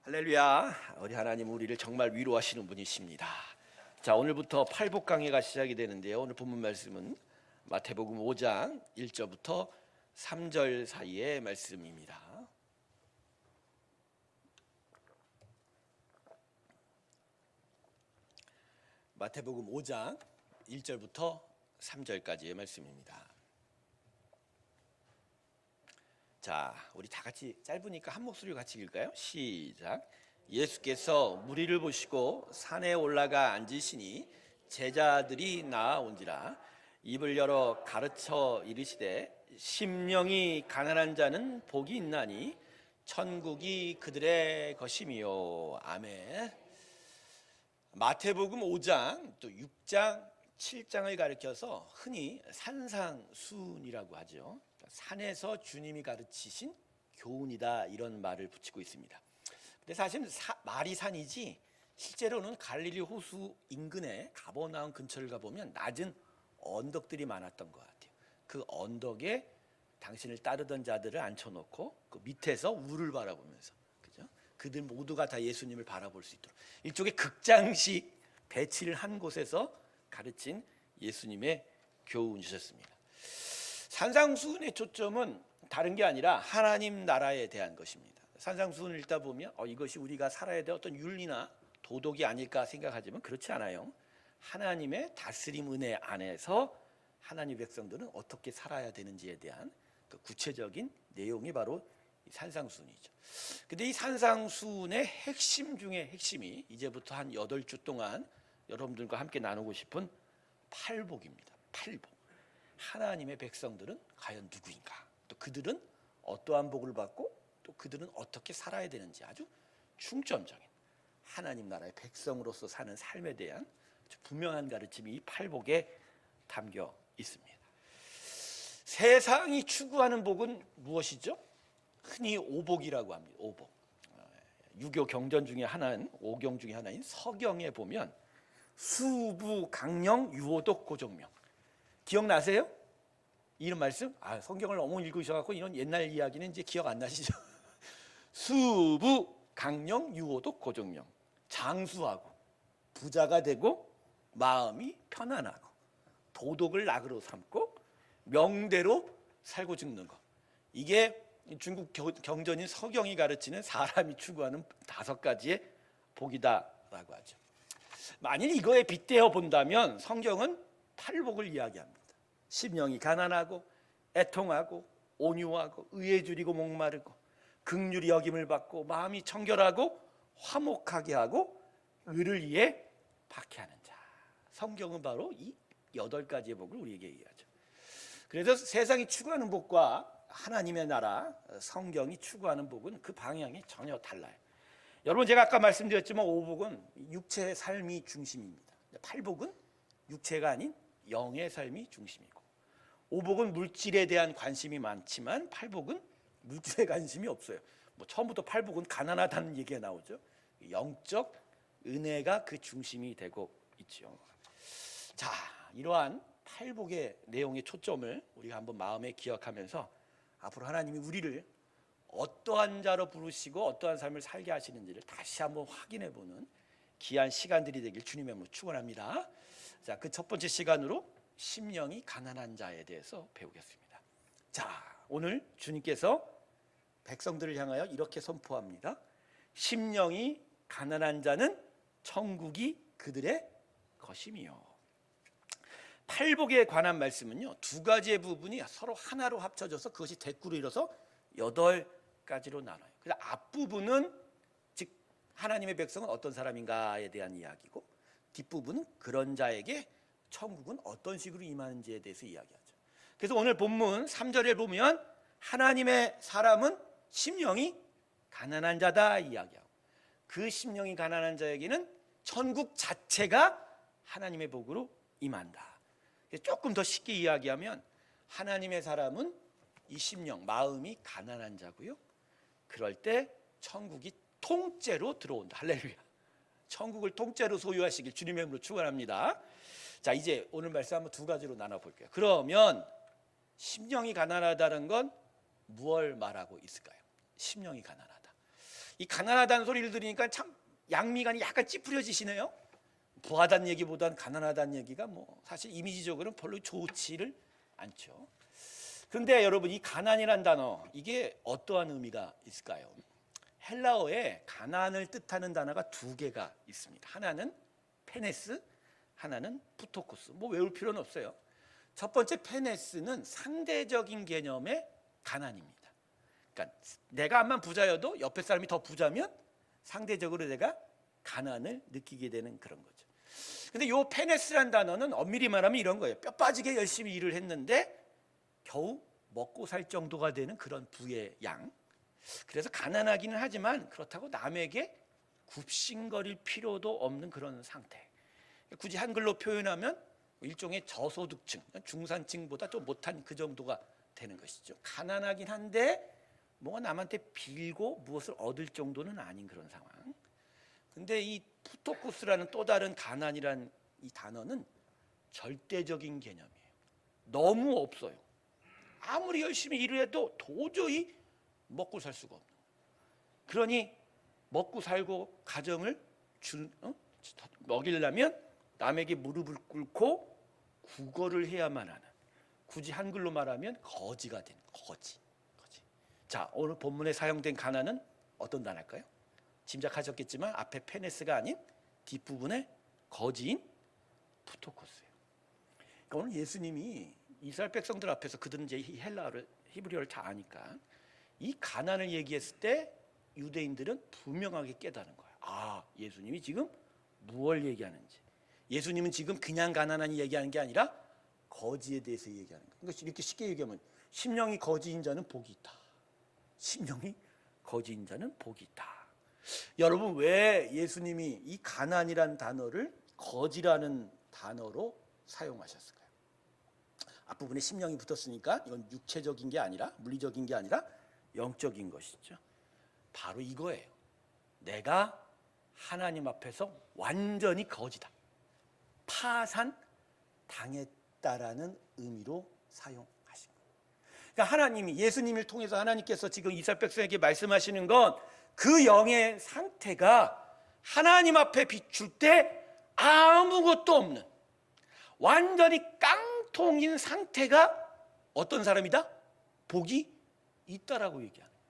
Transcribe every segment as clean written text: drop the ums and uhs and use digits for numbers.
할렐루야. 우리 하나님 우리를 정말 위로하시는 분이십니다. 자, 오늘부터 팔복 강해가 시작이 되는데요. 오늘 본문 말씀은 마태복음 5장 1절부터 3절 사이의 말씀입니다. 마태복음 5장 1절부터 3절까지의 말씀입니다. 자, 우리 다 같이 짧으니까 한 목소리로 같이 읽을까요? 시작. 예수께서 무리를 보시고 산에 올라가 앉으시니 제자들이 나아온지라. 입을 열어 가르쳐 이르시되 심령이 가난한 자는 복이 있나니 천국이 그들의 것이미요. 아멘. 마태복음 5장 또 6장 7장을 가리켜서 흔히 산상수훈이라고 하죠. 산에서 주님이 가르치신 교훈이다, 이런 말을 붙이고 있습니다. 근데 사실 말이 산이지 실제로는 갈릴리 호수 인근에 가버나움 근처를 가보면 낮은 언덕들이 많았던 것 같아요. 그 언덕에 당신을 따르던 자들을 앉혀놓고 그 밑에서 우를 바라보면서, 그죠? 그들 모두가 다 예수님을 바라볼 수 있도록 일종의 극장식 배치를 한 곳에서 가르친 예수님의 교훈이셨습니다. 산상수훈의 초점은 다른 게 아니라 하나님 나라에 대한 것입니다. 산상수훈을 읽다 보면 이것이 우리가 살아야 될 어떤 윤리나 도덕이 아닐까 생각하지만 그렇지 않아요. 하나님의 다스림 은혜 안에서 하나님 백성들은 어떻게 살아야 되는지에 대한 그 구체적인 내용이 바로 이 산상수훈이죠. 근데 이 산상수훈의 핵심 중에 핵심이 이제부터 한 8주 동안 여러분들과 함께 나누고 싶은 팔복입니다. 팔복. 하나님의 백성들은 과연 누구인가? 또 그들은 어떠한 복을 받고 또 그들은 어떻게 살아야 되는지 아주 중점적인 하나님 나라의 백성으로서 사는 삶에 대한 아주 분명한 가르침이 이 팔복에 담겨 있습니다. 세상이 추구하는 복은 무엇이죠? 흔히 오복이라고 합니다. 오복. 유교 경전 중에 하나인, 오경 중에 하나인 서경에 보면 수부, 강령, 유오독, 고종명. 기억나세요? 이런 말씀? 성경을 너무 읽으셔갖고 이런 옛날 이야기는 이제 기억 안 나시죠? 수부, 강령, 유오독, 고종명. 장수하고 부자가 되고 마음이 편안하고 도덕을 낙으로 삼고 명대로 살고 죽는 것. 이게 중국 경전인 서경이 가르치는 사람이 추구하는 5가지의 복이다라고 하죠. 만일 이거에 빗대어 본다면 성경은 팔복을 이야기합니다. 심령이 가난하고 애통하고 온유하고 의에 줄이고 목마르고 긍휼히 여김을 받고 마음이 청결하고 화목하게 하고 의를 위해 박해하는 자. 성경은 바로 이 8가지의 복을 우리에게 얘기하죠. 그래서 세상이 추구하는 복과 하나님의 나라, 성경이 추구하는 복은 그 방향이 전혀 달라요. 여러분, 제가 아까 말씀드렸지만 오복은 육체의 삶이 중심입니다. 팔복은 육체가 아닌 영의 삶이 중심이고, 오복은 물질에 대한 관심이 많지만 팔복은 물질에 관심이 없어요. 처음부터 팔복은 가난하다는 얘기가 나오죠. 영적 은혜가 그 중심이 되고 있죠. 자, 이러한 팔복의 내용의 초점을 우리가 한번 마음에 기억하면서 앞으로 하나님이 우리를 어떠한 자로 부르시고 어떠한 삶을 살게 하시는지를 다시 한번 확인해보는 귀한 시간들이 되길 주님의 이름으로 축원합니다. 자, 그 첫 번째 시간으로 심령이 가난한 자에 대해서 배우겠습니다. 자, 오늘 주님께서 백성들을 향하여 이렇게 선포합니다. 심령이 가난한 자는 천국이 그들의 것이미요. 팔복에 관한 말씀은요, 2가지의 부분이 서로 하나로 합쳐져서 그것이 대꾸로 이뤄서 8가지로 나눠요. 그래서 앞부분은 즉 하나님의 백성은 어떤 사람인가에 대한 이야기고, 뒷부분은 그런 자에게 천국은 어떤 식으로 임하는지에 대해서 이야기하죠. 그래서 오늘 본문 3절에 보면 하나님의 사람은 심령이 가난한 자다 이야기하고, 그 심령이 가난한 자에게는 천국 자체가 하나님의 복으로 임한다. 조금 더 쉽게 이야기하면 하나님의 사람은 이 심령, 마음이 가난한 자고요, 그럴 때 천국이 통째로 들어온다. 할렐루야. 천국을 통째로 소유하시길 주님의 이름으로 축원합니다. 자, 이제 오늘 말씀 한번 2가지로 나눠볼게요. 그러면 심령이 가난하다는 건 무엇을 말하고 있을까요? 심령이 가난하다. 이 가난하다는 소리를 들으니까 참 양미간이 약간 찌푸려지시네요. 부하다는 얘기보다는 가난하다는 얘기가 뭐 사실 이미지적으로는 별로 좋지를 않죠. 그런데 여러분, 이 가난이란 단어, 이게 어떠한 의미가 있을까요? 헬라어에 가난을 뜻하는 단어가 두 개가 있습니다. 하나는 페네스, 하나는 푸토코스. 뭐 외울 필요는 없어요. 첫 번째 페네스는 상대적인 개념의 가난입니다. 그러니까 내가 암만 부자여도 옆에 사람이 더 부자면 상대적으로 내가 가난을 느끼게 되는 그런 거죠. 근데 요 페네스란 단어는 엄밀히 말하면 이런 거예요. 뼈 빠지게 열심히 일을 했는데 겨우 먹고 살 정도가 되는 그런 부의 양. 그래서 가난하기는 하지만 그렇다고 남에게 굽신거릴 필요도 없는 그런 상태. 굳이 한글로 표현하면 일종의 저소득층, 중산층보다 좀 못한 그 정도가 되는 것이죠. 가난하긴 한데 뭔가 남한테 빌고 무엇을 얻을 정도는 아닌 그런 상황. 근데 이 푸토코스라는 또 다른 가난이란 이 단어는 절대적인 개념이에요. 너무 없어요. 아무리 열심히 일을 해도 도저히 먹고 살 수가 없는. 그러니 먹고 살고 가정을 먹이려면 남에게 무릎을 꿇고 구걸을 해야만 하는, 굳이 한글로 말하면 거지가 되는 거지. 자, 오늘 본문에 사용된 가난은 어떤 단어일까요? 짐작하셨겠지만 앞에 페네스가 아닌 뒷부분에 거지인 푸토코스예요. 그러니까 오늘 예수님이 이스라엘 백성들 앞에서, 그들은 이제 헬라어를, 히브리어를 다 아니까 이 가난을 얘기했을 때 유대인들은 분명하게 깨달은 거예요. 아, 예수님이 지금 무엇을 얘기하는지. 예수님은 지금 그냥 가난한 얘기하는 게 아니라 거지에 대해서 얘기하는 거예요. 그러니까 이렇게 쉽게 얘기하면 심령이 거지인 자는 복이 있다. 심령이 거지인 자는 복이 있다. 여러분, 왜 예수님이 이 가난이란 단어를 거지라는 단어로 사용하셨을까요? 앞부분에 심령이 붙었으니까 이건 육체적인 게 아니라, 물리적인 게 아니라 영적인 것이죠. 바로 이거예요. 내가 하나님 앞에서 완전히 거지다, 파산 당했다라는 의미로 사용하신 거예요. 그러니까 하나님이, 예수님을 통해서 하나님께서 지금 이스라엘 백성에게 말씀하시는 건 그 영의 상태가 하나님 앞에 비출 때 아무것도 없는 완전히 깡통인 상태가 어떤 사람이다? 복이 있다라고 얘기하는 거예요.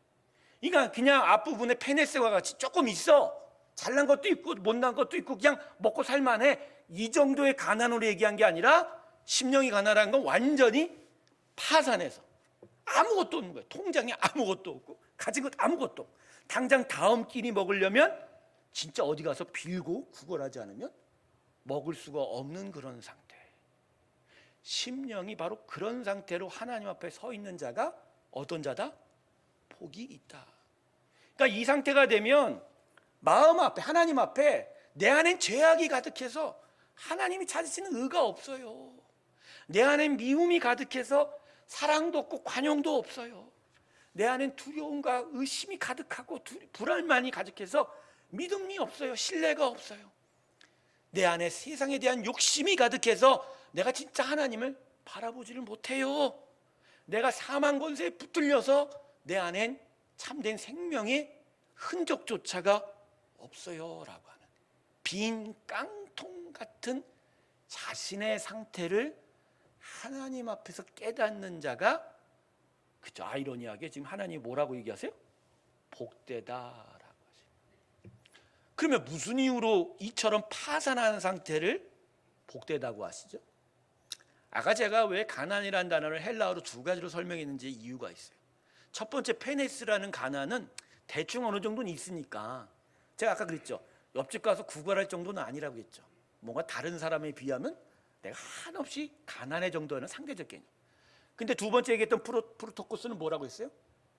그러니까 그냥 앞부분에 페네스와 같이 조금 있어, 잘난 것도 있고 못난 것도 있고 그냥 먹고 살만해, 이 정도의 가난으로 얘기한 게 아니라 심령이 가난한 건 완전히 파산해서 아무것도 없는 거예요. 통장에 아무것도 없고 가진 것 아무것도 없고, 당장 다음 끼니 먹으려면 진짜 어디 가서 빌고 구걸하지 않으면 먹을 수가 없는 그런 상태. 심령이 바로 그런 상태로 하나님 앞에 서 있는 자가 어떤 자다? 복이 있다. 그러니까 이 상태가 되면 마음 앞에, 하나님 앞에 내 안엔 죄악이 가득해서 하나님이 찾으시는 의가 없어요. 내 안엔 미움이 가득해서 사랑도 없고 관용도 없어요. 내 안엔 두려움과 의심이 가득하고 불안만이 가득해서 믿음이 없어요. 신뢰가 없어요. 내 안에 세상에 대한 욕심이 가득해서 내가 진짜 하나님을 바라보지를 못해요. 내가 사망 권세에 붙들려서 내 안엔 참된 생명의 흔적조차가 없어요 라고 하는 빈 깡통 같은 자신의 상태를 하나님 앞에서 깨닫는 자가, 그죠, 아이러니하게 지금 하나님이 뭐라고 얘기하세요? 복되다라고 하세요. 그러면 무슨 이유로 이처럼 파산한 상태를 복되다고 하시죠? 아까 제가 왜 가난이라는 단어를 헬라어로 두 가지로 설명했는지 이유가 있어요. 첫 번째, 페네스라는 가난은 대충 어느 정도는 있으니까, 제가 아까 그랬죠, 옆집 가서 구걸할 정도는 아니라고 했죠. 뭔가 다른 사람에 비하면 내가 한없이 가난의 정도는 상대적 개념. 근데 두 번째 얘기했던 프루토코스는 뭐라고 했어요?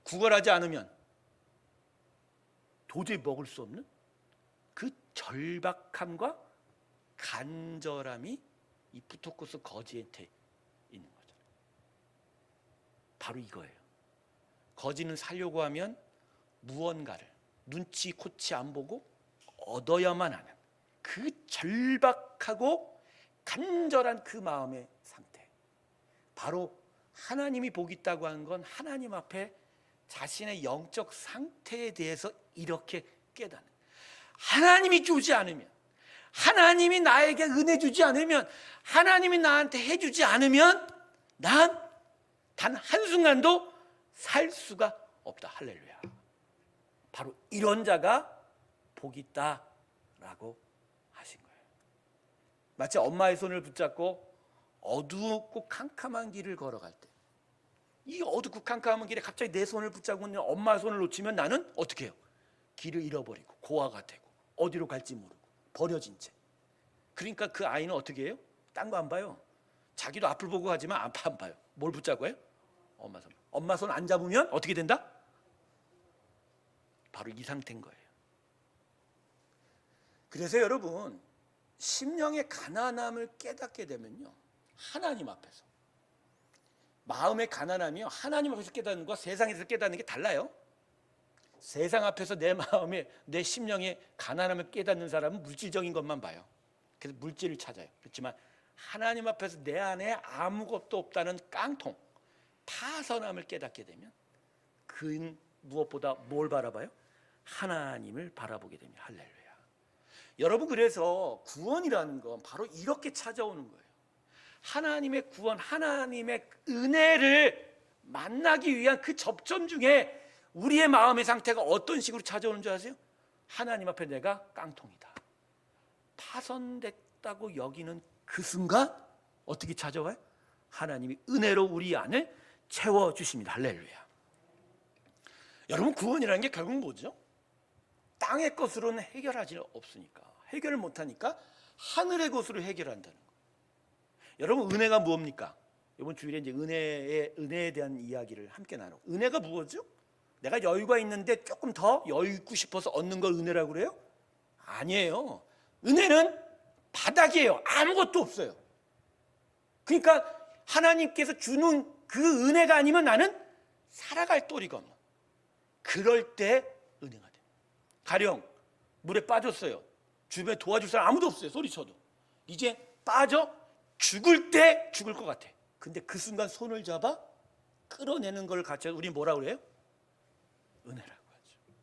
구걸하지 않으면 도저히 먹을 수 없는 그 절박함과 간절함이 이 푸토코스 거지한테 있는 거잖아요. 바로 이거예요. 거지는 살려고 하면 무언가를 눈치 코치 안 보고 얻어야만 하는 그 절박하고 간절한 그 마음의 상태. 바로 하나님이 복이 있다고 하는 건 하나님 앞에 자신의 영적 상태에 대해서 이렇게 깨닫는, 하나님이 주지 않으면, 하나님이 나에게 은혜 주지 않으면, 하나님이 나한테 해주지 않으면 난 단 한순간도 살 수가 없다. 할렐루야. 바로 이런 자가 복이 있다라고 하신 거예요. 마치 엄마의 손을 붙잡고 어두웠고 캄캄한 길을 걸어갈 때, 이 어둡고 캄캄한 길에 갑자기 내 손을 붙잡고 있는 엄마의 손을 놓치면 나는 어떻게 해요? 길을 잃어버리고 고아가 되고 어디로 갈지 모르고 버려진 채. 그러니까 그 아이는 어떻게 해요? 딴 거 안 봐요. 자기도 앞을 보고 가지만 안 봐요. 뭘 붙잡고 해요? 엄마 손. 엄마 손 안 잡으면 어떻게 된다? 바로 이 상태인 거예요. 그래서 여러분, 심령의 가난함을 깨닫게 되면요, 하나님 앞에서, 마음의 가난함이요, 하나님 앞에서 깨닫는 것과 세상에서 깨닫는 게 달라요. 세상 앞에서 내 마음에, 내 심령의 가난함을 깨닫는 사람은 물질적인 것만 봐요. 그래서 물질을 찾아요. 그렇지만 하나님 앞에서 내 안에 아무것도 없다는 깡통, 파선함을 깨닫게 되면 그는 무엇보다 뭘 바라봐요? 하나님을 바라보게 됩니다. 할렐루야. 여러분, 그래서 구원이라는 건 바로 이렇게 찾아오는 거예요. 하나님의 구원, 하나님의 은혜를 만나기 위한 그 접점 중에 우리의 마음의 상태가 어떤 식으로 찾아오는 줄 아세요? 하나님 앞에 내가 깡통이다, 파선됐다고 여기는 그 순간 어떻게 찾아와요? 하나님이 은혜로 우리 안을 채워주십니다. 할렐루야. 여러분, 구원이라는 게 결국 뭐죠? 땅의 것으로는 해결하지 없으니까, 해결을 못하니까 하늘의 것으로 해결한다는 거예요. 여러분, 은혜가 무엇입니까? 이번 주일에 이제 은혜에 대한 이야기를 함께 나누고, 은혜가 무엇이죠? 내가 여유가 있는데 조금 더 여유 있고 싶어서 얻는 걸 은혜라고 그래요? 아니에요. 은혜는 바닥이에요. 아무것도 없어요. 그러니까 하나님께서 주는 그 은혜가 아니면 나는 살아갈 도리가 없는, 그럴 때 은혜가 돼요. 가령 물에 빠졌어요. 주변에 도와줄 사람 아무도 없어요. 소리쳐도. 이제 빠져 죽을 때 죽을 것 같아. 근데 그 순간 손을 잡아 끌어내는 걸 같이 우리 뭐라 그래요? 은혜라고 하죠.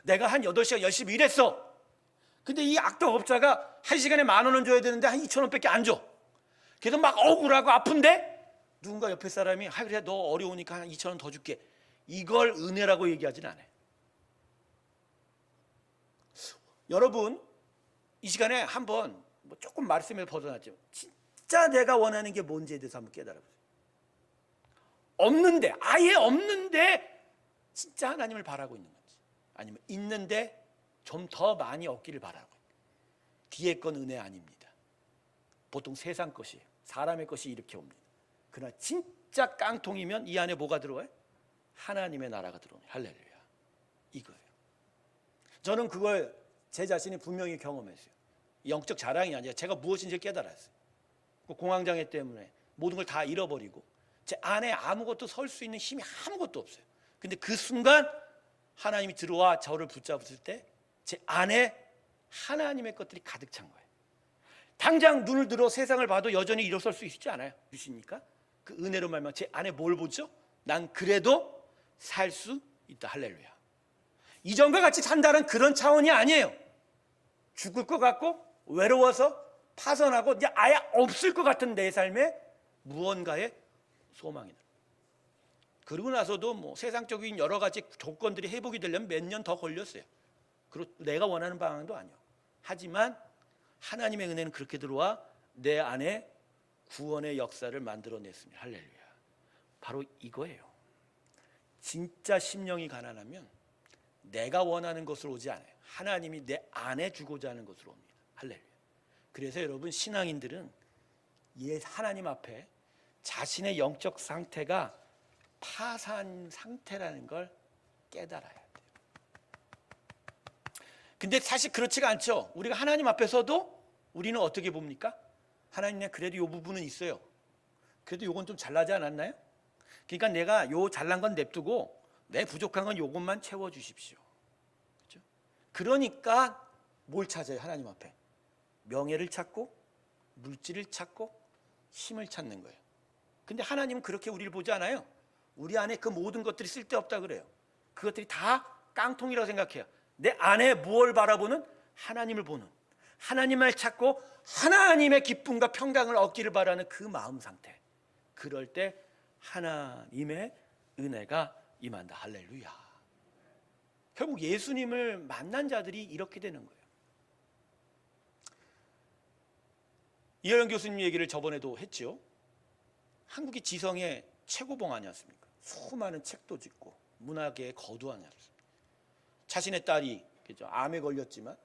내가 한 8시간 열심히 일했어. 근데 이 악덕업자가 1시간에 10,000원은 줘야 되는데 한 2,000원밖에 안 줘. 그래서 막 억울하고 아픈데 누군가 옆에 사람이 그래, 너 어려우니까 한 2,000원 더 줄게. 이걸 은혜라고 얘기하진 않아요. 여러분, 이 시간에 한번 조금 말씀에 벗어났죠. 진짜 내가 원하는 게 뭔지에 대해서 한번 깨달아보세요. 없는데, 아예 없는데 진짜 하나님을 바라고 있는 건지, 아니면 있는데 좀 더 많이 얻기를 바라고, 뒤에 건 은혜 아닙니다. 보통 세상 것이에요. 사람의 것이 이렇게 옵니다. 그러나 진짜 깡통이면 이 안에 뭐가 들어와요? 하나님의 나라가 들어오네요. 할렐루야. 이거예요. 저는 그걸 제 자신이 분명히 경험했어요. 영적 자랑이 아니라 제가 무엇인지 깨달았어요. 그 공황장애 때문에 모든 걸 다 잃어버리고 제 안에 아무것도 설 수 있는 힘이 아무것도 없어요. 근데 그 순간 하나님이 들어와 저를 붙잡았을 때 제 안에 하나님의 것들이 가득 찬 거예요. 당장 눈을 들어 세상을 봐도 여전히 일어설 수 있지 않아요? 주시니까 그 은혜로 말면 제 안에 뭘 보죠? 난 그래도 살 수 있다. 할렐루야. 이전과 같이 산다는 그런 차원이 아니에요. 죽을 것 같고 외로워서 파선하고 이제 아예 없을 것 같은 내 삶에 무언가의 소망이 들어요. 그러고 나서도 뭐 세상적인 여러 가지 조건들이 회복이 되려면 몇 년 더 걸렸어요. 그리고 내가 원하는 방향도 아니요. 하지만 하나님의 은혜는 그렇게 들어와 내 안에 구원의 역사를 만들어냈습니다. 할렐루야. 바로 이거예요. 진짜 심령이 가난하면 내가 원하는 것으로 오지 않아요. 하나님이 내 안에 주고자 하는 것으로 옵니다. 할렐루야. 그래서 여러분, 신앙인들은 하나님 앞에 자신의 영적 상태가 파산 상태라는 걸 깨달아야 돼요. 근데 사실 그렇지가 않죠. 우리가 하나님 앞에서도 우리는 어떻게 봅니까? 하나님, 그래도 이 부분은 있어요. 그래도 이건 좀 잘나지 않았나요? 그러니까 내가 요 잘난 건 냅두고 내 부족한 건 요것만 채워주십시오. 그렇죠? 그러니까 뭘 찾아요? 하나님 앞에 명예를 찾고 물질을 찾고 힘을 찾는 거예요. 근데 하나님은 그렇게 우리를 보지 않아요. 우리 안에 그 모든 것들이 쓸데없다 그래요. 그것들이 다 깡통이라고 생각해요. 내 안에 무엇을 바라보는? 하나님을 보는, 하나님을 찾고 하나님의 기쁨과 평강을 얻기를 바라는 그 마음 상태. 그럴 때 하나님의 은혜가 임한다. 할렐루야. 결국 예수님을 만난 자들이 이렇게 되는 거예요. 이혜영 교수님 얘기를 저번에도 했죠. 한국이 지성의 최고봉 아니었습니까? 수많은 책도 짓고 문학의 거두 아니었습니까? 자신의 딸이 암에 걸렸지만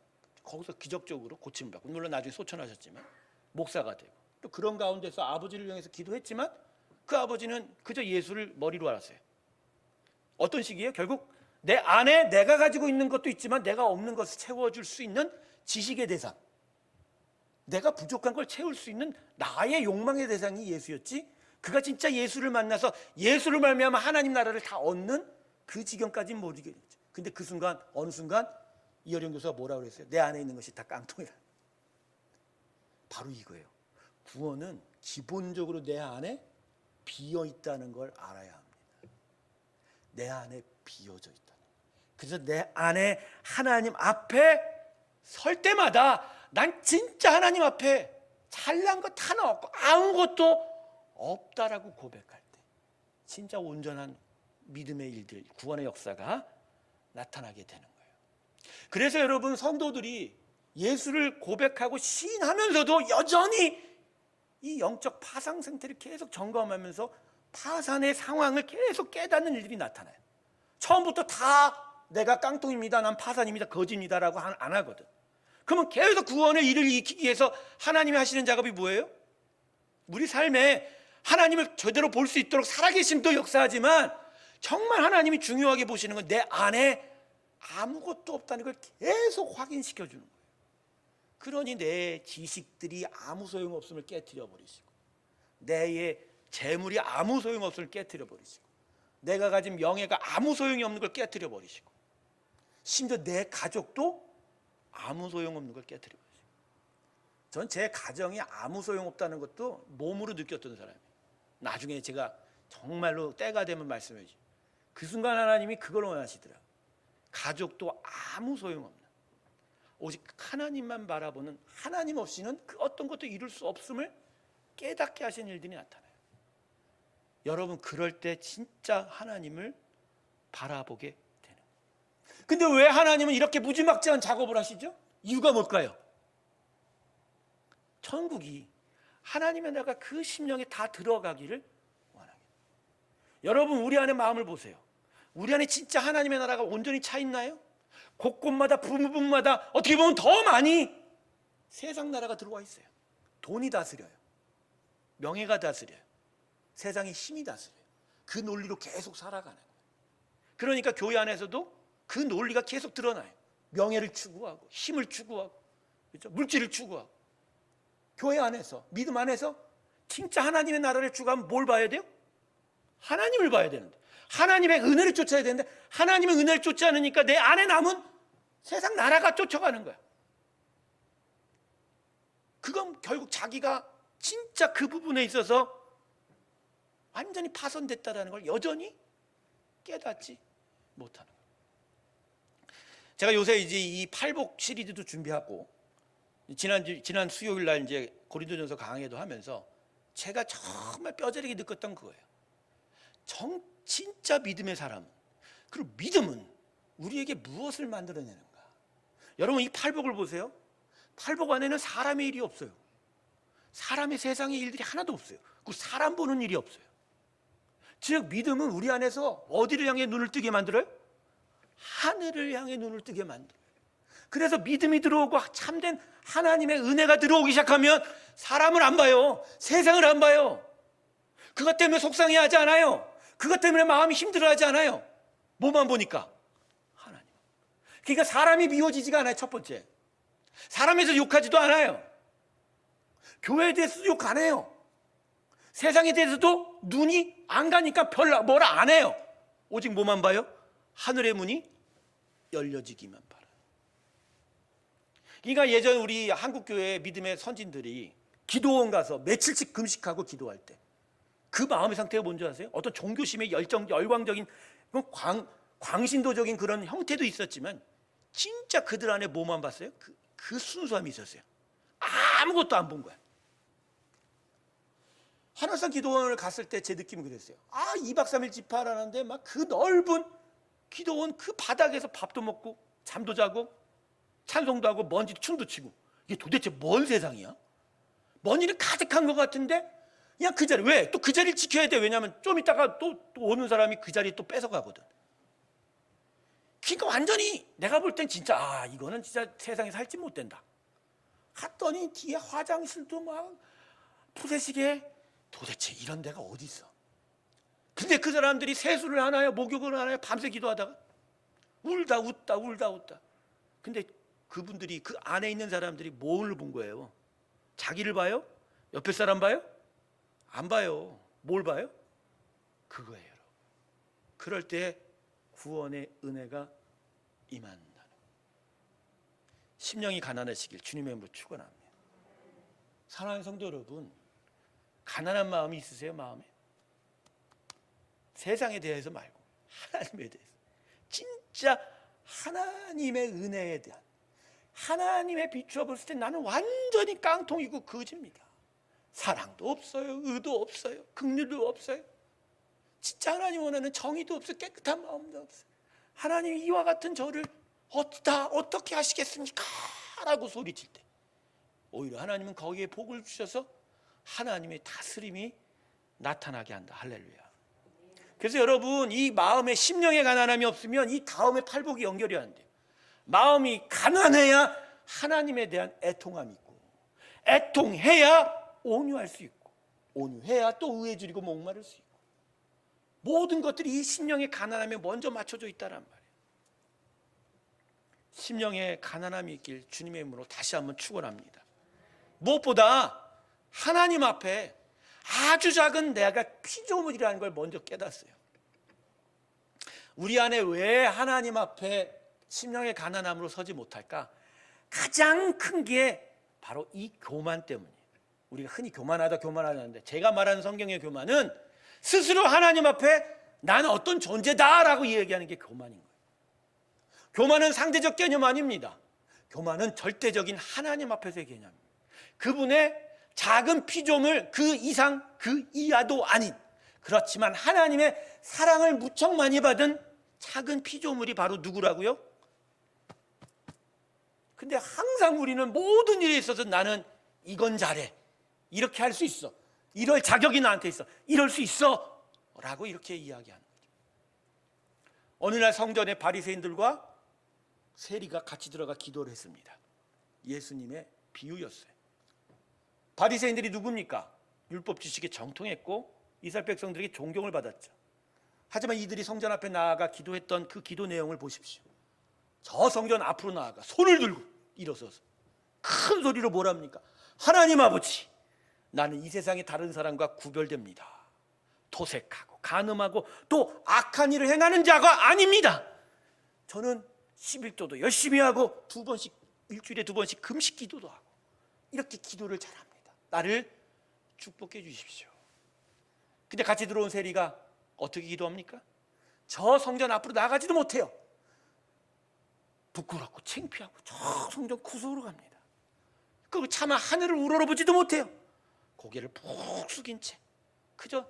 거기서 기적적으로 고침을 받고, 물론 나중에 소천하셨지만 목사가 되고, 또 그런 가운데서 아버지를 향해서 기도했지만 그 아버지는 그저 예수를 머리로 알았어요. 어떤 식이에요? 결국 내 안에 내가 가지고 있는 것도 있지만 내가 없는 것을 채워줄 수 있는 지식의 대상, 내가 부족한 걸 채울 수 있는 나의 욕망의 대상이 예수였지, 그가 진짜 예수를 만나서 예수를 말미암아 하나님 나라를 다 얻는 그 지경까지는 못 이겼죠. 근데 그 순간, 어느 순간 이어령 교수가 뭐라고 그랬어요? 내 안에 있는 것이 다 깡통이라. 바로 이거예요. 구원은 기본적으로 내 안에 비어 있다는 걸 알아야 합니다. 내 안에 비어져 있다. 그래서 내 안에 하나님 앞에 설 때마다 난 진짜 하나님 앞에 잘난 것 하나 없고 아무것도 없다라고 고백할 때 진짜 온전한 믿음의 일들, 구원의 역사가 나타나게 되는 거예요. 그래서 여러분, 성도들이 예수를 고백하고 시인하면서도 여전히 이 영적 파상 상태를 계속 점검하면서 파산의 상황을 계속 깨닫는 일들이 나타나요. 처음부터 다 내가 깡통입니다, 난 파산입니다, 거짓입니다라고 안 하거든. 그러면 계속 구원의 일을 익히기 위해서 하나님이 하시는 작업이 뭐예요? 우리 삶에 하나님을 제대로 볼 수 있도록 살아계심도 역사하지만 정말 하나님이 중요하게 보시는 건 내 안에 아무것도 없다는 걸 계속 확인시켜 주는 거예요. 그러니 내 지식들이 아무 소용없음을 깨트려 버리시고, 내 재물이 아무 소용없음을 깨트려 버리시고, 내가 가진 명예가 아무 소용이 없는 걸 깨트려 버리시고, 심지어 내 가족도 아무 소용없는 걸 깨트려 버리시고. 전 제 가정이 아무 소용없다는 것도 몸으로 느꼈던 사람이에요. 나중에 제가 정말로 때가 되면 말씀해 주죠. 그 순간 하나님이 그걸 원하시더라고요. 가족도 아무 소용없는, 오직 하나님만 바라보는, 하나님 없이는 그 어떤 것도 이룰 수 없음을 깨닫게 하신 일들이 나타나요. 여러분, 그럴 때 진짜 하나님을 바라보게 되는 거예요. 근데 왜 하나님은 이렇게 무지막지한 작업을 하시죠? 이유가 뭘까요? 천국이 하나님의 나라가 그 심령에 다 들어가기를 원하게. 여러분, 우리 안에 마음을 보세요. 우리 안에 진짜 하나님의 나라가 온전히 차 있나요? 곳곳마다 부분마다 어떻게 보면 더 많이 세상 나라가 들어와 있어요. 돈이 다스려요. 명예가 다스려요. 세상의 힘이 다스려요. 그 논리로 계속 살아가는 거예요. 그러니까 교회 안에서도 그 논리가 계속 드러나요. 명예를 추구하고 힘을 추구하고, 그렇죠? 물질을 추구하고. 교회 안에서, 믿음 안에서 진짜 하나님의 나라를 추구하면 뭘 봐야 돼요? 하나님을 봐야 되는데, 하나님의 은혜를 쫓아야 되는데, 하나님의 은혜를 쫓지 않으니까 내 안에 남은 세상 나라가 쫓아가는 거야. 그건 결국 자기가 진짜 그 부분에 있어서 완전히 파손됐다는 걸 여전히 깨닫지 못하는 거예요. 제가 요새 이제 이 팔복 시리즈도 준비하고, 지난 수요일 날 이제 고린도전서 강의도 하면서 제가 정말 뼈저리게 느꼈던 그거예요. 진짜 믿음의 사람, 그리고 믿음은 우리에게 무엇을 만들어내는가? 여러분, 이 팔복을 보세요. 팔복 안에는 사람의 일이 없어요. 사람의 세상의 일들이 하나도 없어요. 그 사람 보는 일이 없어요. 즉, 믿음은 우리 안에서 어디를 향해 눈을 뜨게 만들어요? 하늘을 향해 눈을 뜨게 만들어요. 그래서 믿음이 들어오고 참된 하나님의 은혜가 들어오기 시작하면 사람을 안 봐요. 세상을 안 봐요. 그것 때문에 속상해하지 않아요. 그것 때문에 마음이 힘들어하지 않아요. 뭐만 보니까? 하나님. 그러니까 사람이 미워지지가 않아요. 첫 번째, 사람에서 욕하지도 않아요. 교회에 대해서도 욕 안 해요. 세상에 대해서도 눈이 안 가니까 별로 뭐라 안 해요. 오직 뭐만 봐요? 하늘의 문이 열려지기만 바라요. 그러니까 예전 우리 한국교회 믿음의 선진들이 기도원 가서 며칠씩 금식하고 기도할 때 그 마음의 상태가 뭔지 아세요? 어떤 종교심의 열광적인 광신도적인 그런 형태도 있었지만 진짜 그들 안에 뭐만 봤어요? 그 순수함이 있었어요. 아무것도 안 본 거야. 한월산 기도원을 갔을 때 제 느낌이 그랬어요. 2박 3일 집회하라는데 막 그 넓은 기도원 그 바닥에서 밥도 먹고 잠도 자고 찬송도 하고 먼지 춤도 추고, 이게 도대체 뭔 세상이야? 먼지는 가득한 것 같은데 그냥 그 자리, 왜? 또 그 자리를 지켜야 돼. 왜냐하면 좀 있다가 또 오는 사람이 그 자리 또 뺏어가거든. 그러니까 완전히 내가 볼 땐 진짜 이거는 진짜 세상에 살지 못된다. 갔더니 뒤에 화장실도 막 푸세시계, 도대체 이런 데가 어디 있어? 근데 그 사람들이 세수를 하나요? 목욕을 하나요? 밤새 기도하다가 울다 웃다. 근데 그분들이, 그 안에 있는 사람들이 뭘 본 거예요? 자기를 봐요? 옆에 사람 봐요? 안 봐요. 뭘 봐요? 그거예요, 여러분. 그럴 때 구원의 은혜가 임한다. 심령이 가난하시길 주님의 이름으로 축원합니다. 사랑하는 성도 여러분, 가난한 마음이 있으세요? 마음에? 세상에 대해서 말고 하나님에 대해서, 진짜 하나님의 은혜에 대한, 하나님의 비추어 봤을 때 나는 완전히 깡통이고 거지입니다. 사랑도 없어요, 의도 없어요, 긍휼도 없어요. 진짜 하나님 원하는 정의도 없어요, 깨끗한 마음도 없어요. 하나님이 이와 같은 저를 어떻게 하시겠습니까? 라고 소리칠 때 오히려 하나님은 거기에 복을 주셔서 하나님의 다스림이 나타나게 한다. 할렐루야. 그래서 여러분, 이 마음에 심령의 가난함이 없으면 이 다음에 팔복이 연결이 안 돼요. 마음이 가난해야 하나님에 대한 애통함이 있고, 애통해야 온유할 수 있고, 온유해야 또 의에 줄이고 목마를 수 있고, 모든 것들이 이 심령의 가난함에 먼저 맞춰져 있다란 말이에요. 심령의 가난함이 있길 주님의 이름으로 다시 한번 축원합니다. 무엇보다 하나님 앞에 아주 작은 내가 피조물이라는 걸 먼저 깨닫어요. 우리 안에 왜 하나님 앞에 심령의 가난함으로 서지 못할까? 가장 큰 게 바로 이 교만 때문이에요. 우리가 흔히 교만하는데, 제가 말하는 성경의 교만은 스스로 하나님 앞에 나는 어떤 존재다라고 얘기하는 게 교만인 거예요. 교만은 상대적 개념 아닙니다. 교만은 절대적인 하나님 앞에서의 개념입니다. 그분의 작은 피조물 그 이상 그 이하도 아닌, 그렇지만 하나님의 사랑을 무척 많이 받은 작은 피조물이 바로 누구라고요? 근데 항상 우리는 모든 일에 있어서 나는 이건 잘해, 이렇게 할 수 있어, 이럴 자격이 나한테 있어, 이럴 수 있어 라고 이렇게 이야기하는 거죠. 어느 날 성전에 바리새인들과 세리가 같이 들어가 기도를 했습니다. 예수님의 비유였어요. 바리새인들이 누굽니까? 율법 지식에 정통했고 이스라엘 백성들에게 존경을 받았죠. 하지만 이들이 성전 앞에 나아가 기도했던 그 기도 내용을 보십시오. 저 성전 앞으로 나아가 손을 들고 일어서서 큰 소리로 뭐랍니까? 하나님 아버지, 나는 이 세상의 다른 사람과 구별됩니다. 도색하고 간음하고 또 악한 일을 행하는 자가 아닙니다. 저는 11조도 열심히 하고 일주일에 2번씩 금식 기도도 하고 이렇게 기도를 잘합니다. 나를 축복해 주십시오. 근데 같이 들어온 세리가 어떻게 기도합니까? 저 성전 앞으로 나가지도 못해요. 부끄럽고 창피하고 저 성전 구석으로 갑니다. 그 차마 하늘을 우러러보지도 못해요. 고개를 푹 숙인 채 그저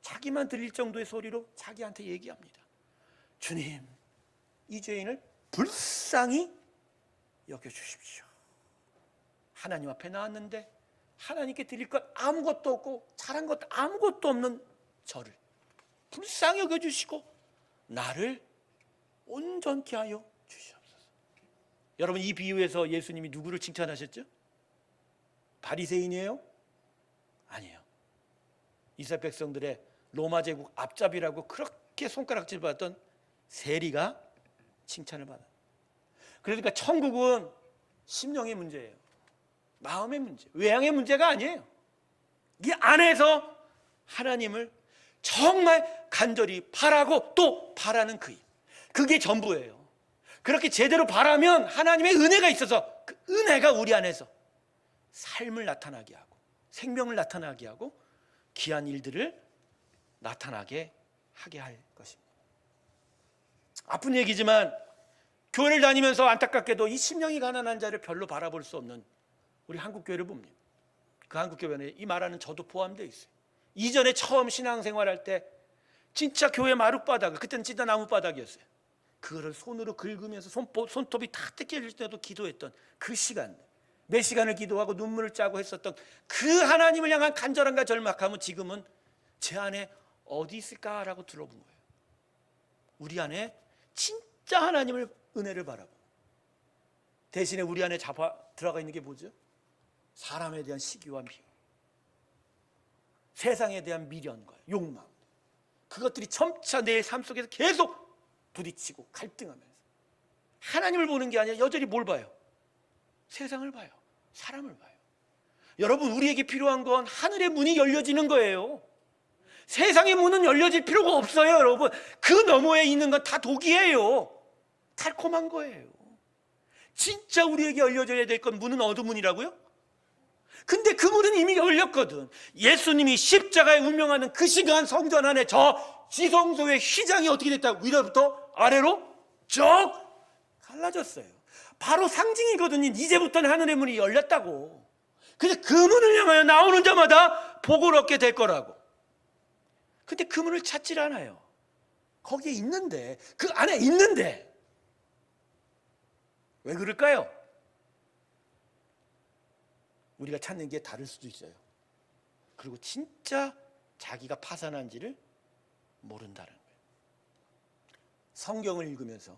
자기만 들릴 정도의 소리로 자기한테 얘기합니다. 주님, 이 죄인을 불쌍히 여겨주십시오. 하나님 앞에 나왔는데 하나님께 드릴 것 아무것도 없고 잘한 것 아무것도 없는 저를 불쌍히 여겨주시고 나를 온전케 하여 주시옵소서. 여러분, 이 비유에서 예수님이 누구를 칭찬하셨죠? 바리새인이에요? 아니에요. 이스라엘 백성들의 로마 제국 앞잡이라고 그렇게 손가락질 받았던 세리가 칭찬을 받아요. 그러니까 천국은 심령의 문제예요. 마음의 문제, 외양의 문제가 아니에요. 이 안에서 하나님을 정말 간절히 바라고 또 바라는 그 일, 그게 전부예요. 그렇게 제대로 바라면 하나님의 은혜가 있어서 그 은혜가 우리 안에서 삶을 나타나게 하고 생명을 나타나게 하고 귀한 일들을 나타나게 하게 할 것입니다. 아픈 얘기지만 교회를 다니면서 안타깝게도 이 심령이 가난한 자를 별로 바라볼 수 없는 우리 한국교회를 봅니다. 그 한국교회에 이 말하는 저도 포함되어 있어요. 이전에 처음 신앙생활할 때 진짜 교회 마룻바닥을, 그때는 진짜 나무바닥이었어요. 그거를 손으로 긁으면서 손톱이 다 뜯겨질 때도 기도했던 그 시간, 몇 시간을 기도하고 눈물을 짜고 했었던 그 하나님을 향한 간절함과 절망함은 지금은 제 안에 어디 있을까라고 들어본 거예요. 우리 안에 진짜 하나님을, 은혜를 바라보고 대신에 우리 안에 들어가 있는 게 뭐죠? 사람에 대한 시기와 미움, 세상에 대한 미련과 욕망, 그것들이 점차 내 삶 속에서 계속 부딪히고 갈등하면서 하나님을 보는 게 아니라 여전히 뭘 봐요? 세상을 봐요. 사람을 봐요. 여러분, 우리에게 필요한 건 하늘의 문이 열려지는 거예요. 세상의 문은 열려질 필요가 없어요. 여러분, 그 너머에 있는 건 다 독이에요. 달콤한 거예요. 진짜 우리에게 열려져야 될 건 문은 어느 문이라고요? 근데 그 문은 이미 열렸거든. 예수님이 십자가에 운명하는 그 시간 성전 안에 저 지성소의 휘장이 어떻게 됐다? 위로부터 아래로 쭉 갈라졌어요. 바로 상징이거든요. 이제부터는 하늘의 문이 열렸다고. 근데 그 문을 향하여 나오는 자마다 복을 얻게 될 거라고. 근데 그 문을 찾질 않아요. 거기에 있는데, 그 안에 있는데 왜 그럴까요? 우리가 찾는 게 다를 수도 있어요. 그리고 진짜 자기가 파산한지를 모른다는 거예요. 성경을 읽으면서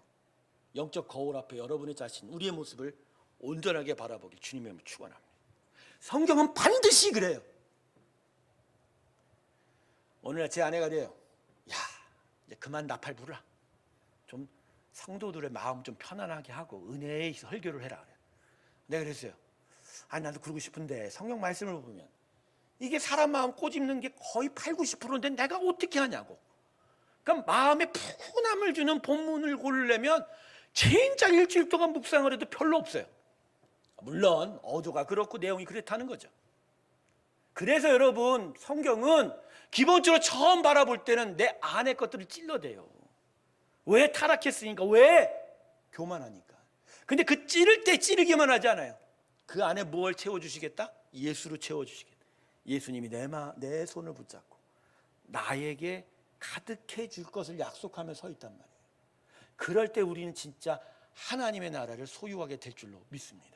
영적 거울 앞에 여러분의 자신, 우리의 모습을 온전하게 바라보길 주님의 축원합니다. 성경은 반드시 그래요. 오늘 제 아내가 그래요. 야, 이제 그만 나팔 불라. 좀 성도들의 마음 좀 편안하게 하고 은혜에 설교를 해라. 그래요. 내가 그랬어요. 아니, 나도 그러고 싶은데 성경 말씀을 보면 이게 사람 마음 꼬집는 게 거의 8, 90%인데 내가 어떻게 하냐고. 그러니까 마음에 푸근함을 주는 본문을 고르려면 진짜 일주일 동안 묵상을 해도 별로 없어요. 물론 어조가 그렇고 내용이 그렇다는 거죠. 그래서 여러분, 성경은 기본적으로 처음 바라볼 때는 내 안의 것들을 찔러대요. 왜? 타락했으니까. 왜? 교만하니까. 근데 그 찌를 때 찌르기만 하지 않아요. 그 안에 뭘 채워주시겠다? 예수로 채워주시겠다. 예수님이 내 손을 붙잡고 나에게 가득해 줄 것을 약속하며 서 있단 말이에요. 그럴 때 우리는 진짜 하나님의 나라를 소유하게 될 줄로 믿습니다.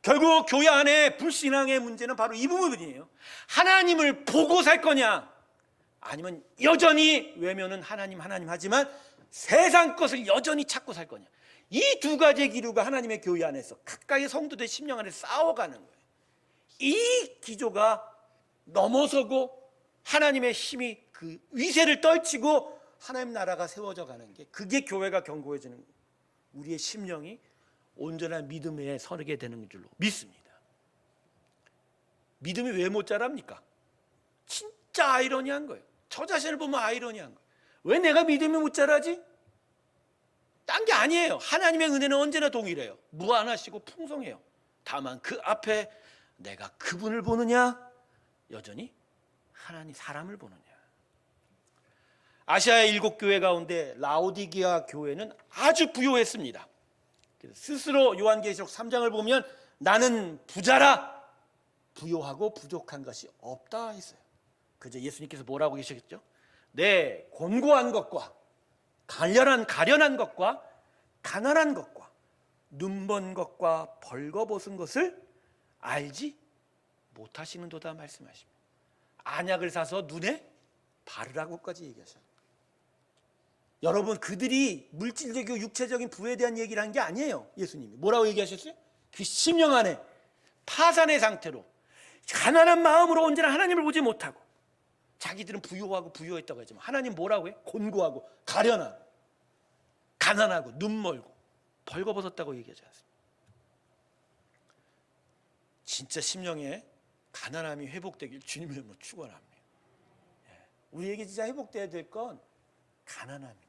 결국 교회 안에 불신앙의 문제는 바로 이 부분이에요. 하나님을 보고 살 거냐, 아니면 여전히 외면은 하나님 하지만 세상 것을 여전히 찾고 살 거냐. 이 두 가지의 기류가 하나님의 교회 안에서 가까이 성도들 심령 안에 싸워가는 거예요. 이 기조가 넘어서고 하나님의 힘이 그 위세를 떨치고 하나님 나라가 세워져 가는 게, 그게 교회가 견고해지는 거예요. 우리의 심령이 온전한 믿음에 서게 되는 줄로 믿습니다. 믿음이 왜 못 자랍니까? 진짜 아이러니한 거예요. 저 자신을 보면 아이러니한 거예요. 왜 내가 믿음이 못 자라지? 딴 게 아니에요. 하나님의 은혜는 언제나 동일해요. 무한하시고 풍성해요. 다만 그 앞에 내가 그분을 보느냐, 여전히 하나님 사람을 보느냐. 아시아의 7교회 가운데 라오디게아 교회는 아주 부요했습니다. 스스로 요한계시록 3장을 보면 나는 부자라, 부요하고 부족한 것이 없다 했어요. 그저 예수님께서 뭐라고 계셨죠? 내 곤고한 것과 가련한 것과 가난한 것과 눈먼 것과 벌거벗은 것을 알지 못하시는도다 말씀하십니다. 안약을 사서 눈에 바르라고까지 얘기하셔요. 여러분, 그들이 물질적이고 육체적인 부에 대한 얘기를 한 게 아니에요. 예수님이 뭐라고 얘기하셨어요? 그 심령 안에 파산의 상태로 가난한 마음으로 언제나 하나님을 보지 못하고, 자기들은 부유하고 부유했다고 하지만 하나님 뭐라고 해요? 곤고하고 가련하고 가난하고 눈멀고 벌거벗었다고 얘기하지 않습니까? 진짜 심령의 가난함이 회복되길 주님의 이름으로 축원합니다. 우리에게 진짜 회복돼야 될 건 가난함인 거예요.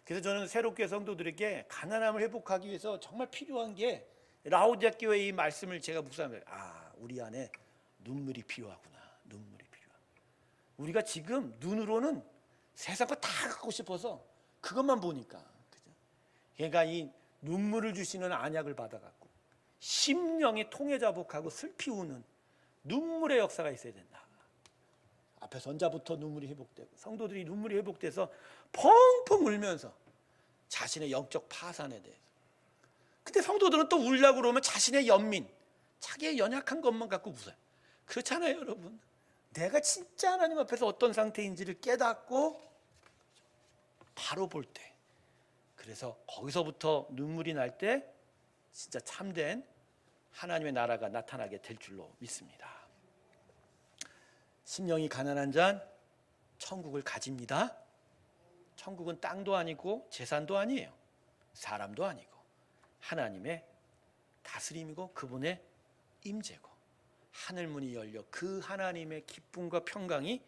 그래서 저는 새롭게 성도들에게 가난함을 회복하기 위해서 정말 필요한 게 라오디게아 교회의 이 말씀을 제가 묵상하면, 우리 안에 눈물이 필요하구나. 눈물이 필요하구나. 우리가 지금 눈으로는 세상 거 다 갖고 싶어서 그것만 보니까, 그죠? 그러니까 이 눈물을 주시는 안약을 받아갖고 심령이 통해자복하고 슬피 우는 눈물의 역사가 있어야 된다. 앞에 선자부터 눈물이 회복되고 성도들이 눈물이 회복돼서 펑펑 울면서 자신의 영적 파산에 대해서. 근데 성도들은 또 울려고 그러면 자신의 연민, 자기의 연약한 것만 갖고 웃어요. 그렇잖아요, 여러분. 내가 진짜 하나님 앞에서 어떤 상태인지를 깨닫고 바로 볼 때, 그래서 거기서부터 눈물이 날 때 진짜 참된 하나님의 나라가 나타나게 될 줄로 믿습니다. 심령이 가난한 자는 천국을 가집니다. 천국은 땅도 아니고 재산도 아니에요. 사람도 아니고 하나님의 다스림이고 그분의 임재고, 하늘 문이 열려 그 하나님의 기쁨과 평강이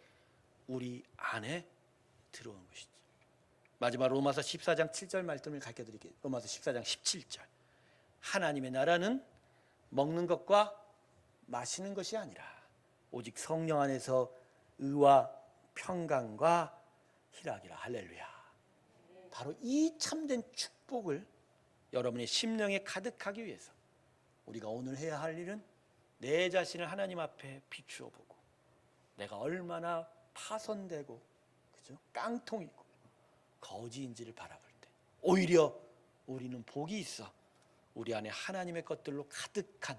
우리 안에 들어오는 것이죠. 마지막 로마서 14장 7절 말씀을 가르쳐드릴게요. 로마서 14장 17절. 하나님의 나라는 먹는 것과 마시는 것이 아니라 오직 성령 안에서 의와 평강과 희락이라. 할렐루야. 바로 이 참된 축복을 여러분의 심령에 가득하기 위해서 우리가 오늘 해야 할 일은 내 자신을 하나님 앞에 비추어 보고, 내가 얼마나 파손되고, 그죠? 깡통이고 거지인지를 바라볼 때 오히려 우리는 복이 있어 우리 안에 하나님의 것들로 가득한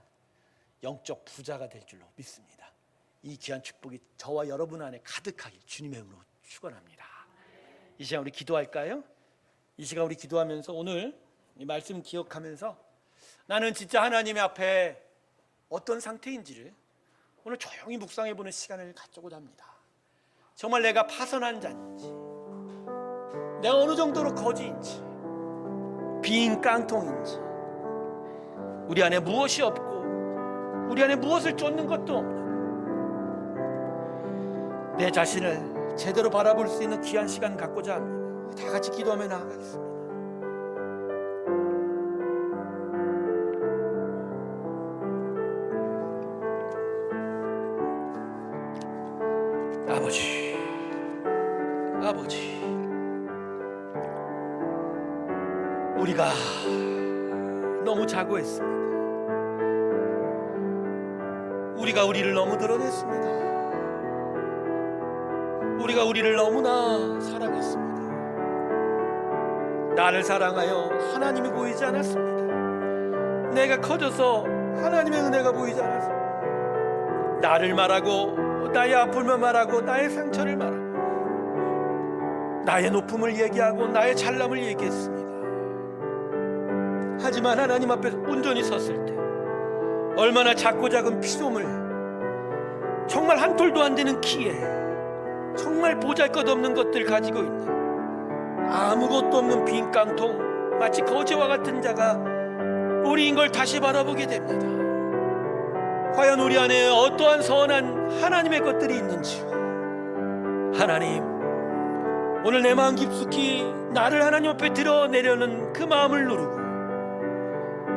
영적 부자가 될 줄로 믿습니다. 이 귀한 축복이 저와 여러분 안에 가득하길 주님의 이름으로 축원합니다. 이 시간 우리 기도할까요? 이 시간 우리 기도하면서 오늘 이 말씀 기억하면서 나는 진짜 하나님의 앞에 어떤 상태인지를 오늘 조용히 묵상해보는 시간을 갖고자 합니다. 정말 내가 파선한 자인지, 내가 어느 정도로 거지인지, 빈 깡통인지, 우리 안에 무엇이 없고 우리 안에 무엇을 쫓는 것도 없는 내 자신을 제대로 바라볼 수 있는 귀한 시간 갖고자 합니다. 다 같이 기도하며 나아가겠습니다. 아버지, 우리가 너무 자고했습니다. 우리가 우리를 너무 드러냈습니다. 우리가 우리를 너무나 사랑했습니다. 나를 사랑하여 하나님이 보이지 않았습니다. 내가 커져서 하나님의 은혜가 보이지 않았습니다. 나를 말하고 나의 아픔을 말하고 나의 상처를 말하고 나의 높음을 얘기하고 나의 잘남을 얘기했습니다. 하지만 하나님 앞에 온전히 섰을 때 얼마나 작고 작은 피조물, 정말 한 톨도 안 되는 키에 정말 보잘것없는 것들 가지고 있는 아무것도 없는 빈 깡통, 마치 거지와 같은 자가 우리인 걸 다시 바라보게 됩니다. 과연 우리 안에 어떠한 선한 하나님의 것들이 있는지요. 하나님, 오늘 내 마음 깊숙이 나를 하나님 앞에 드러내려는 그 마음을 누르고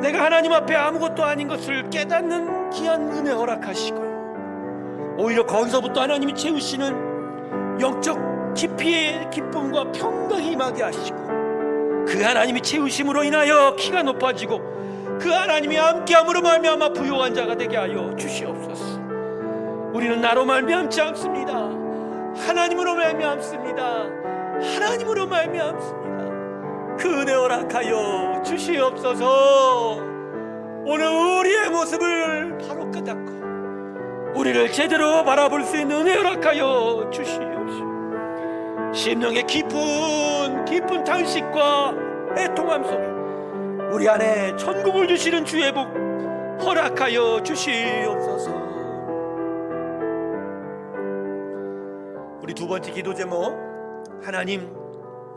내가 하나님 앞에 아무것도 아닌 것을 깨닫는 귀한 은혜 허락하시고, 오히려 거기서부터 하나님이 채우시는 영적 깊이의 기쁨과 평강이 임하게 하시고, 그 하나님이 채우심으로 인하여 키가 높아지고 그 하나님이 함께함으로 말미암아 부요한 자가 되게 하여 주시옵소서. 우리는 나로 말미암지 않습니다. 하나님으로 말미암습니다. 하나님으로 말미암습니다. 그 은혜 허락하여 주시옵소서. 오늘 우리의 모습을 바로 깨닫고 우리를 제대로 바라볼 수 있는 은혜 허락하여 주시옵소서. 심령의 깊은 탄식과 애통함 속에 우리 안에 천국을 주시는 주의 복 허락하여 주시옵소서. 우리 두 번째 기도 제목, 하나님,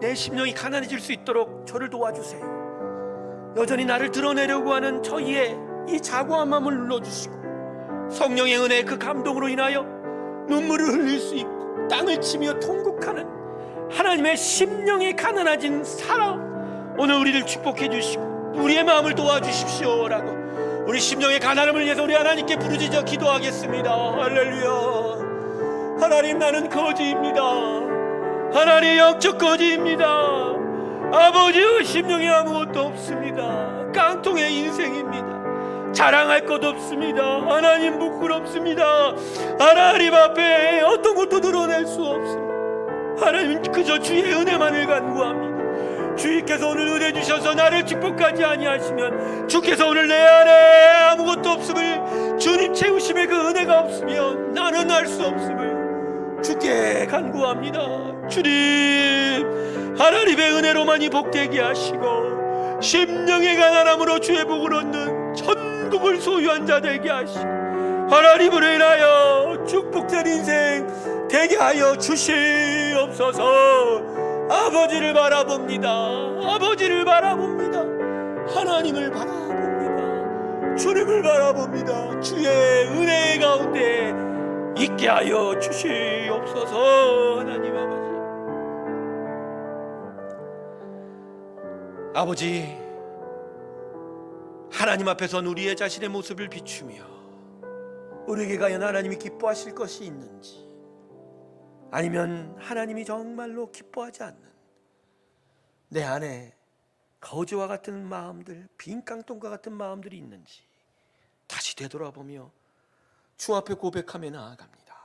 내 심령이 가난해질 수 있도록 저를 도와주세요. 여전히 나를 드러내려고 하는 저희의 이 자고한 마음을 눌러주시고 성령의 은혜의 그 감동으로 인하여 눈물을 흘릴 수 있고 땅을 치며 통곡하는 하나님의 심령이 가난해진 사람, 오늘 우리를 축복해 주시고 우리의 마음을 도와주십시오라고 우리 심령의 가난함을 위해서 우리 하나님께 부르짖어 기도하겠습니다. 할렐루야, 하나님, 나는 거지입니다. 하나님, 영적 거지입니다. 아버지의 심령에 아무것도 없습니다. 깡통의 인생입니다. 자랑할 것 없습니다. 하나님, 부끄럽습니다. 하나님 앞에 어떤 것도 드러낼 수 없습니다. 하나님, 그저 주의 은혜만을 간구합니다. 주께서 오늘 은혜 주셔서 나를 축복하지 아니하시면, 주께서 오늘 내 안에 아무것도 없음을, 주님 채우심에 그 은혜가 없으면 나는 알 수 없음을 주께 간구합니다. 주님, 하나님의 은혜로만이 복되게 하시고 심령의 가난함으로 주의 복을 얻는 천국을 소유한 자 되게 하시고 하나님으로 인하여 축복된 인생 되게 하여 주시옵소서. 아버지를 바라봅니다. 아버지를 바라봅니다. 하나님을 바라봅니다. 주님을 바라봅니다. 주의 은혜 가운데 있게 하여 주시옵소서. 하나님 아버지, 하나님 앞에선 우리의 자신의 모습을 비추며 우리에게 과연 하나님이 기뻐하실 것이 있는지, 아니면 하나님이 정말로 기뻐하지 않는 내 안에 거지와 같은 마음들, 빈 깡통과 같은 마음들이 있는지 다시 되돌아보며 주 앞에 고백하며 나아갑니다.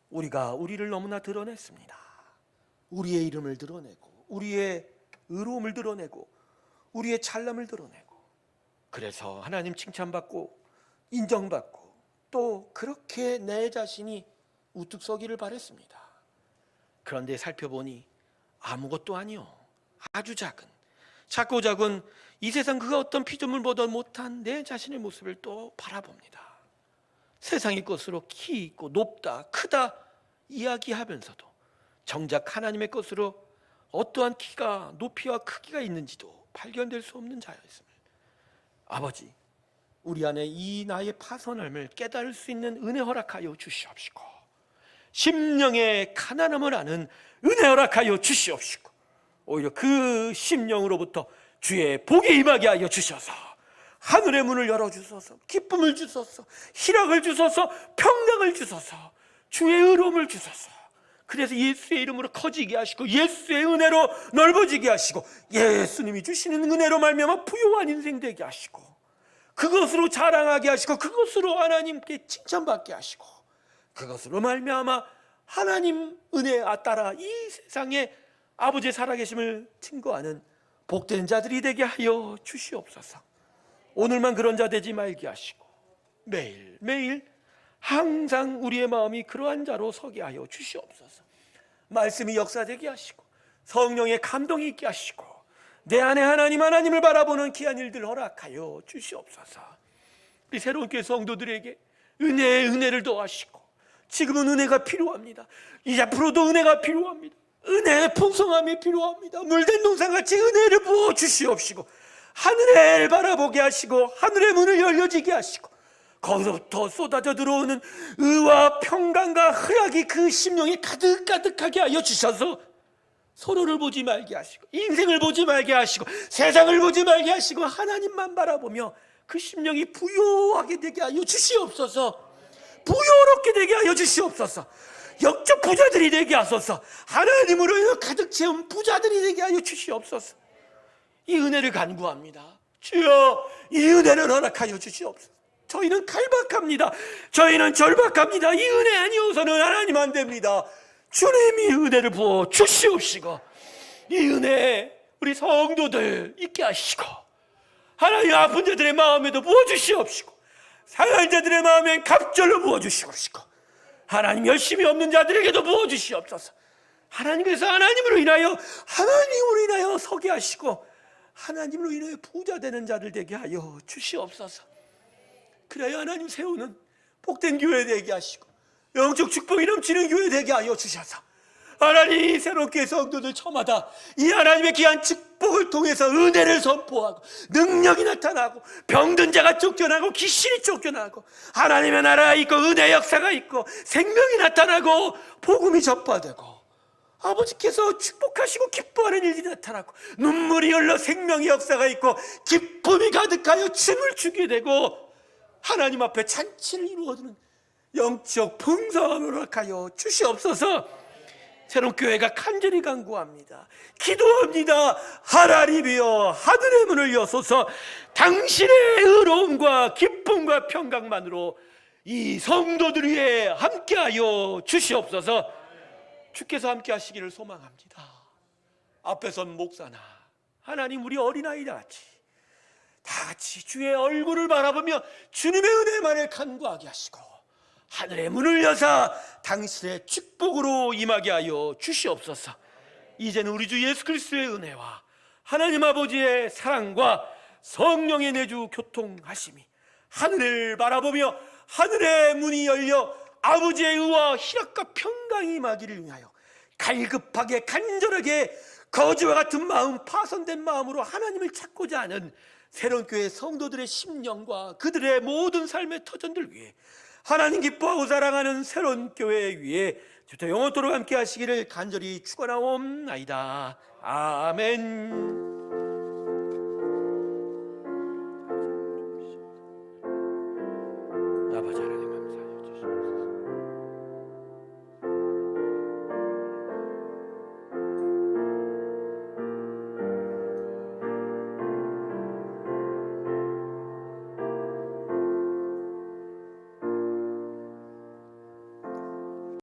우리가 우리를 너무나 드러냈습니다. 우리의 이름을 드러내고, 우리의 의로움을 드러내고, 우리의 찬란함을 드러내고, 그래서 하나님 칭찬받고 인정받고 또 그렇게 내 자신이 우뚝 서기를 바랬습니다. 그런데 살펴보니 아무것도 아니요, 아주 작고 작은 이 세상 그 어떤 피조물보다 못한 내 자신의 모습을 또 바라봅니다. 세상의 것으로 키 있고 높다 크다 이야기하면서도 정작 하나님의 것으로 어떠한 키가, 높이와 크기가 있는지도 발견될 수 없는 자였음을, 아버지, 우리 안에 이 나의 파선함을 깨달을 수 있는 은혜 허락하여 주시옵시고, 심령의 가난함을 아는 은혜 허락하여 주시옵시고, 오히려 그 심령으로부터 주의 복이 임하게 하여 주셔서 하늘의 문을 열어주소서, 기쁨을 주소서, 희락을 주소서, 평강을 주소서, 주의 의로움을 주소서. 그래서 예수의 이름으로 커지게 하시고 예수의 은혜로 넓어지게 하시고 예수님이 주시는 은혜로 말미암아 부요한 인생 되게 하시고 그것으로 자랑하게 하시고 그것으로 하나님께 칭찬받게 하시고 그것으로 말미암아 하나님 은혜에 따라 이 세상에 아버지의 살아계심을 증거하는 복된 자들이 되게 하여 주시옵소서. 오늘만 그런 자 되지 말게 하시고 매일매일 항상 우리의 마음이 그러한 자로 서게 하여 주시옵소서. 말씀이 역사되게 하시고 성령의 감동이 있게 하시고 내 안에 하나님을 바라보는 귀한 일들 허락하여 주시옵소서. 우리 새로운 교회 성도들에게 은혜를 더하시고, 지금은 은혜가 필요합니다. 이제 앞으로도 은혜가 필요합니다. 은혜의 풍성함이 필요합니다. 물된 농사같이 은혜를 부어 주시옵시고 하늘을 바라보게 하시고 하늘의 문을 열려지게 하시고 거기서부터 쏟아져 들어오는 의와 평강과 희락이 그 심령에 가득가득하게 하여 주셔서 서로를 보지 말게 하시고 인생을 보지 말게 하시고 세상을 보지 말게 하시고 하나님만 바라보며 그 심령이 부요하게 되게 하여 주시옵소서. 부요롭게 되게 하여 주시옵소서. 영적 부자들이 되게 하소서. 하나님으로 인해 가득 채운 부자들이 되게 하여 주시옵소서. 이 은혜를 간구합니다. 주여, 이 은혜를 허락하여 주시옵소서. 저희는 칼박합니다. 저희는 절박합니다. 이 은혜 아니어서는 하나님 안 됩니다. 주님이 은혜를 부어 주시옵시고 이 은혜 우리 성도들 있게 하시고 하나님 아픈 자들의 마음에도 부어주시옵시고 상한 자들의 마음엔 갑절로 부어주시옵시고 하나님 열심히 없는 자들에게도 부어주시옵소서. 하나님께서 하나님으로 인하여 서게 하시고 하나님으로 인하여 부자 되는 자들 되게 하여 주시옵소서. 그래야 하나님 세우는 복된 교회 되게 하시고 영적 축복이 넘치는 교회 되게 하여 주셔서 하나님 새롭게 성도들 저마다 이 하나님의 귀한 축복을 통해서 은혜를 선포하고 능력이 나타나고 병든 자가 쫓겨나고 귀신이 쫓겨나고 하나님의 나라가 있고 은혜 역사가 있고 생명이 나타나고 복음이 전파되고 아버지께서 축복하시고 기뻐하는 일이 나타나고 눈물이 흘러 생명의 역사가 있고 기쁨이 가득하여 춤을 추게 되고 하나님 앞에 잔치를 이루어주는 영적 풍성함을 허락하여 주시옵소서. 새롭교회가 간절히 간구합니다. 기도합니다. 하나님이여, 하늘의 문을 여소서 당신의 의로움과 기쁨과 평강만으로 이 성도들 위해 함께하여 주시옵소서. 주께서 함께하시기를 소망합니다. 앞에 선 목사나 하나님, 우리 어린아이들 다 같이 주의 얼굴을 바라보며 주님의 은혜만을 간구하게 하시고 하늘의 문을 여사 당신의 축복으로 임하게 하여 주시옵소서. 이제는 우리 주 예수 그리스도의 은혜와 하나님 아버지의 사랑과 성령의 내주 교통하심이 하늘을 바라보며 하늘의 문이 열려 아버지의 의와 희락과 평강이 임하기를 위하여 갈급하게 간절하게 거지와 같은 마음, 파손된 마음으로 하나님을 찾고자 하는 새로운교회 성도들의 심령과 그들의 모든 삶의 터전들 위해 하나님 기뻐하고 사랑하는 새로운교회 위에 주터 영원토록 함께 하시기를 간절히 축원하옵나이다. 아멘.